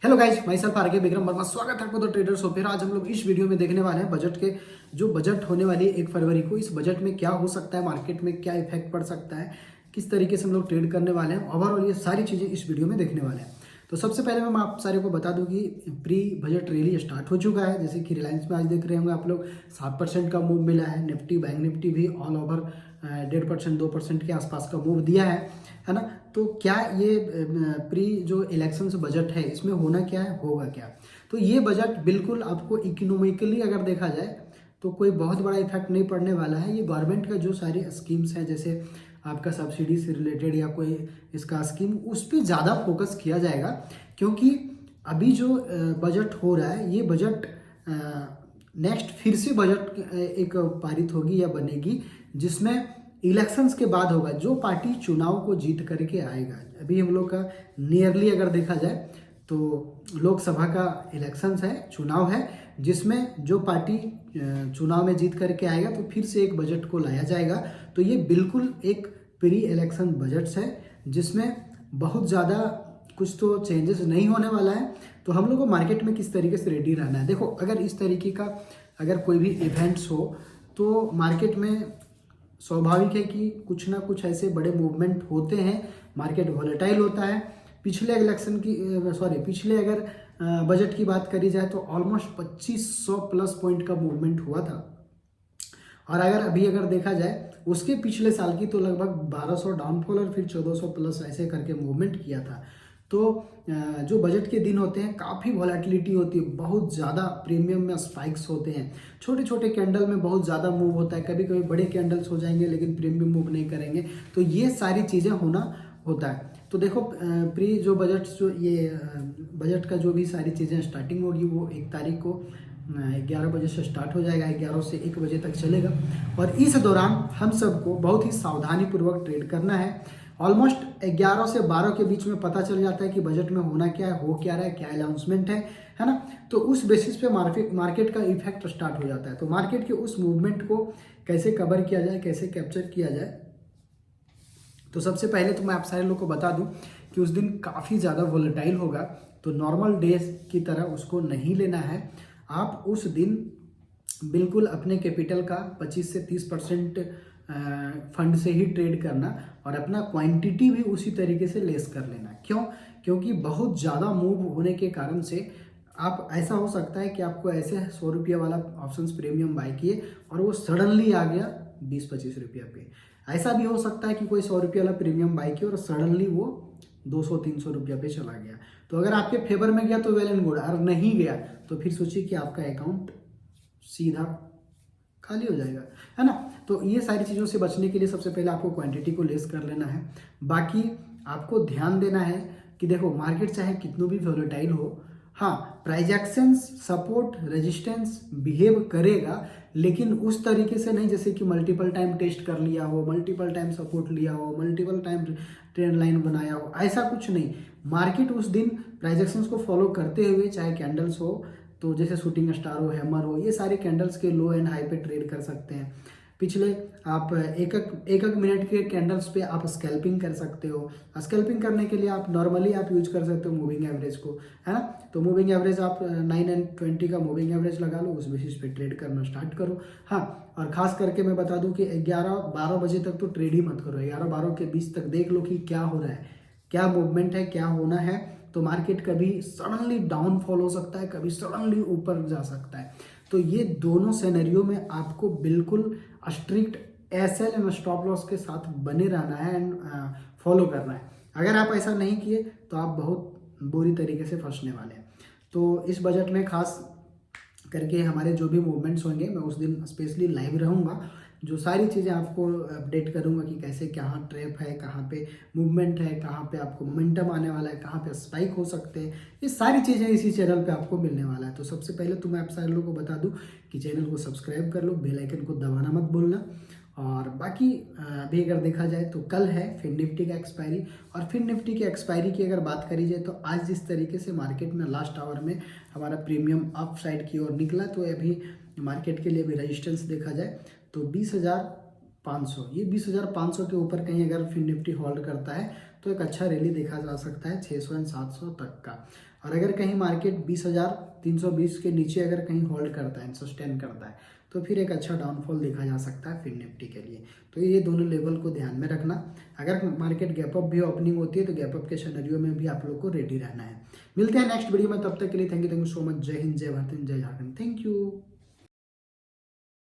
Hello guys, myself RK Vikram Verma. स्वागत है आपको द ट्रेडर शो पे। आज हम लोग इस वीडियो में देखने वाले हैं बजट के जो बजट होने वाली है 1 फरवरी को। इस बजट में क्या हो सकता है, मार्केट में क्या इफेक्ट पड़ सकता है, किस तरीके से हम लोग ट्रेड करने वाले हैं, ओवरऑल ये सारी चीज़ें इस वीडियो में देखने वाले हैं। तो सबसे पहले मैं आप सारे को बता दूं कि प्री बजट रैली स्टार्ट हो चुका है। जैसे कि रिलायंस में आज देख रहे होंगे आप लोग 7% का मूव मिला है। निफ्टी, बैंक निफ्टी भी ऑल ओवर 1.5% 2% के आसपास का मूव दिया है ना। तो क्या ये प्री जो इलेक्शंस बजट है इसमें होना क्या है, होगा क्या? तो ये बजट बिल्कुल आपको इकोनॉमिकली अगर देखा जाए तो कोई बहुत बड़ा इफेक्ट नहीं पड़ने वाला है। ये गवर्नमेंट का जो सारी स्कीम्स हैं, जैसे आपका सब्सिडी से रिलेटेड या कोई इसका स्कीम, उस पर ज़्यादा फोकस किया जाएगा। क्योंकि अभी जो बजट हो रहा है, ये बजट नेक्स्ट फिर से बजट एक पारित होगी या बनेगी, जिसमें इलेक्शंस के बाद होगा। जो पार्टी चुनाव को जीत करके आएगा, अभी हम लोग का नियरली अगर देखा जाए तो लोकसभा का इलेक्शंस है, चुनाव है, जिसमें जो पार्टी चुनाव में जीत करके आएगा तो फिर से एक बजट को लाया जाएगा। तो ये बिल्कुल एक प्री इलेक्शन बजट्स है, जिसमें बहुत ज़्यादा कुछ तो चेंजेस नहीं होने वाला है। तो हम लोग को मार्केट में किस तरीके से रेडी रहना है। देखो, अगर इस तरीके का अगर कोई भी इवेंट्स हो तो मार्केट में स्वाभाविक है कि कुछ ना कुछ ऐसे बड़े मूवमेंट होते हैं, मार्केट वॉलेटाइल होता है। पिछले इलेक्शन की पिछले अगर बजट की बात करी जाए तो ऑलमोस्ट 2500 प्लस पॉइंट का मूवमेंट हुआ था। और अगर देखा जाए उसके पिछले साल की तो लगभग 1200 डाउनफॉल और फिर 1400 प्लस ऐसे करके मूवमेंट किया था। तो जो बजट के दिन होते हैं काफ़ी वॉलेटिलिटी होती है, बहुत ज़्यादा प्रीमियम में स्पाइक्स होते हैं। छोटे छोटे कैंडल में बहुत ज़्यादा मूव होता है, कभी कभी बड़े कैंडल्स हो जाएंगे लेकिन प्रीमियम मूव नहीं करेंगे। तो ये सारी चीज़ें होता है। तो देखो, प्री जो बजट जो ये बजट का जो भी सारी चीज़ें स्टार्टिंग होगी वो 1 तारीख को 11 बजे से स्टार्ट हो जाएगा, 11 से 1 बजे तक चलेगा। और इस दौरान हम सबको बहुत ही सावधानी पूर्वक ट्रेड करना है। ऑलमोस्ट 11 से 12 के बीच में पता चल जाता है कि बजट में होना क्या है, हो क्या रहा है, क्या अनाउंसमेंट है ना। तो उस बेसिस पे मार्केट का इफेक्ट स्टार्ट हो जाता है। तो मार्केट के उस मूवमेंट को कैसे कवर किया जाए, कैसे कैप्चर किया जाए, तो सबसे पहले तो मैं आप सारे लोग को बता दूं कि उस दिन काफ़ी ज़्यादा वोलेटाइल होगा। तो नॉर्मल डेज की तरह उसको नहीं लेना है। आप उस दिन बिल्कुल अपने कैपिटल का 25 से 30% फंड से ही ट्रेड करना, और अपना क्वांटिटी भी उसी तरीके से लेस कर लेना। क्यों? क्योंकि बहुत ज़्यादा मूव होने के कारण से आप, ऐसा हो सकता है कि आपको ऐसे 100 रुपये वाला ऑप्शंस प्रीमियम बाय किए और वो सडनली आ गया 20-25 रुपये पे। ऐसा भी हो सकता है कि कोई 100 रुपये वाला प्रीमियम बाय किया और सडनली वो 200-300 रुपये पे चला गया। तो अगर आपके फेवर में गया तो वेल एंड गुड, और नहीं गया तो फिर सोचिए कि आपका अकाउंट सीधा खाली हो जाएगा, है ना। तो ये सारी चीज़ों से बचने के लिए सबसे पहले आपको क्वांटिटी को लेस कर लेना है। बाकी आपको ध्यान देना है कि देखो, मार्केट चाहे कितनों भी वोलेटाइल हो, हाँ, price actions, support, resistance behave करेगा, लेकिन उस तरीके से नहीं जैसे कि मल्टीपल टाइम टेस्ट कर लिया हो, मल्टीपल टाइम सपोर्ट लिया हो, मल्टीपल टाइम ट्रेंड लाइन बनाया हो, ऐसा कुछ नहीं। मार्केट उस दिन प्राइस एक्शंस को फॉलो करते हुए, चाहे कैंडल्स हो तो जैसे शूटिंग स्टार हो, हैमर हो, ये सारे कैंडल्स के लो एंड हाई पे ट्रेड कर सकते हैं। पिछले आप एक मिनट के कैंडल्स पे आप स्कैल्पिंग कर सकते हो। स्कैल्पिंग करने के लिए आप नॉर्मली आप यूज कर सकते हो मूविंग एवरेज को, है ना। तो मूविंग एवरेज आप 9 एंड 20 का मूविंग एवरेज लगा लो, उस बेसिस पे ट्रेड करना स्टार्ट करो। हाँ, और खास करके मैं बता दूं कि 11-12 बजे तक तो ट्रेड ही मत करो। 11-12 के बीच तक देख लो कि क्या हो रहा है, क्या मूवमेंट है, क्या होना है। तो मार्केट कभी सडनली डाउनफॉल हो सकता है, कभी सडनली ऊपर जा सकता है। तो ये दोनों सिनेरियो में आपको बिल्कुल strict SL and stop loss के साथ बने रहना है एंड फॉलो करना है। अगर आप ऐसा नहीं किए तो आप बहुत बुरी तरीके से फंसने वाले हैं। तो इस बजट में खास करके हमारे जो भी मूवमेंट्स होंगे, मैं उस दिन स्पेशली लाइव रहूँगा, जो सारी चीज़ें आपको अपडेट करूँगा कि कैसे, कहाँ ट्रैप है, कहाँ पे मूवमेंट है, कहाँ पे आपको मोमेंटम आने वाला है, कहाँ पे स्पाइक हो सकते हैं। ये सारी चीज़ें इसी चैनल पे आपको मिलने वाला है। तो सबसे पहले तो मैं आप सारे लोगों को बता दूं कि चैनल को सब्सक्राइब कर लो, बेल आइकन को दबाना मत भूलना। और बाकी अभी अगर देखा जाए तो कल है फिर निफ्टी का एक्सपायरी, और फिर निफ्टी की एक्सपायरी की अगर बात करी जाए तो आज जिस तरीके से मार्केट में लास्ट आवर में हमारा प्रीमियम अप साइड की ओर निकला, तो अभी मार्केट के लिए भी रेजिस्टेंस देखा जाए तो 20,500, ये 20,500 के ऊपर कहीं अगर फिर निफ्टी होल्ड करता है तो एक अच्छा रैली देखा जा सकता है 600 एंड 700 तक का। और अगर कहीं मार्केट 20,320 के नीचे अगर कहीं होल्ड करता है, सस्टेन करता है, तो फिर एक अच्छा डाउनफॉल देखा जा सकता है फिर निफ्टी के लिए। तो ये दोनों लेवल को ध्यान में रखना। अगर मार्केट गैप अप भी ओपनिंग होती है तो गैप अप के सिनेरियो में भी आप लोग को रेडी रहना है। मिलते हैं नेक्स्ट वीडियो में, तब तक के लिए थैंक यू सो मच। जय हिंद, जय भारत, जय झारखंड। Thank you.